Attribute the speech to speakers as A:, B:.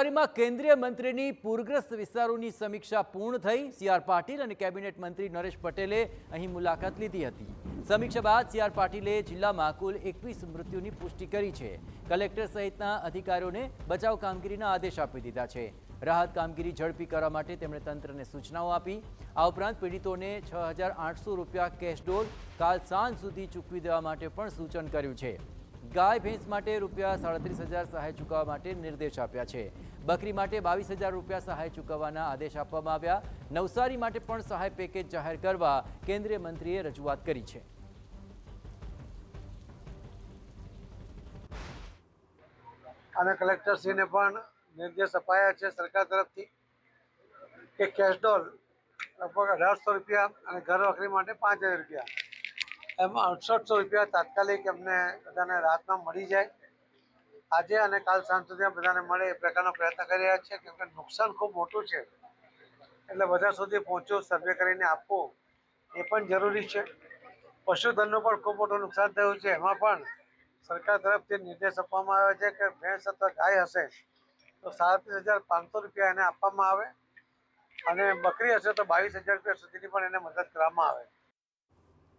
A: નવસારીમાં કેન્દ્રીય મંત્રીની પૂરગ્રસ્ત વિસ્તારોની સમીક્ષા પૂર્ણ થઈ। સીઆર પાટીલ અને કેબિનેટ મંત્રી નરેશ પટેલે અહીં મુલાકાત લીધી હતી। સમીક્ષા બાદ સીઆર પાટીલે જિલ્લામાં કુલ 21 મૃત્યુની પુષ્ટિ કરી છે। કલેક્ટર સહિતના અધિકારીઓને બચાવ કામગીરીના આદેશ આપી દીધા છે। રાહત કામગીરી ઝડપી કરવા માટે તેમણે તંત્રને સૂચનાઓ આપી। આ ઉપરાંત પીડિતોને 6800 રૂપિયા કેશડોલ કાલ સાંજ સુધી ચૂકવી દેવા માટે પણ સૂચન કર્યું છે। गाय भैंस माटे रूपिया 37,000 सहाय चूकवा माटे निर्देश आप्या छे। बकरी माटे 22,000 रूपिया सहाय चूकववाना आदेश आपवामां आव्या। नवसारी माटे पण सहाय पेकेज जाहेर करवा केंद्रीय मंत्रीए रजूआत करी छे।
B: અને કલેક્ટરશ્રીને પણ નિર્દેશ અપાયા છે સરકાર તરફથી કે કેશડોલ લગભગ 1800 રૂપિયા અને ઘર વખરી માટે 5000 રૂપિયા એમ 6800 રૂપિયા તાત્કાલિક એમને બધાને રાહતમાં મળી જાય। આજે અને કાલ સાંજ સુધી બધાને મળે એ પ્રકારનો પ્રયત્ન કરી રહ્યા છે, કેમ કે નુકસાન ખૂબ મોટું છે એટલે બધા સુધી પહોંચવું, સર્વે કરીને આપવું એ પણ જરૂરી છે। પશુધનનું પણ ખૂબ મોટું નુકસાન થયું છે, એમાં પણ સરકાર તરફથી નિર્દેશ આપવામાં આવ્યો છે કે ભેંસ અથવા ગાય હશે તો 37,500 રૂપિયા એને આપવામાં આવે અને બકરી હશે તો 22,000 રૂપિયા સુધીની પણ એને મદદ કરવામાં આવે।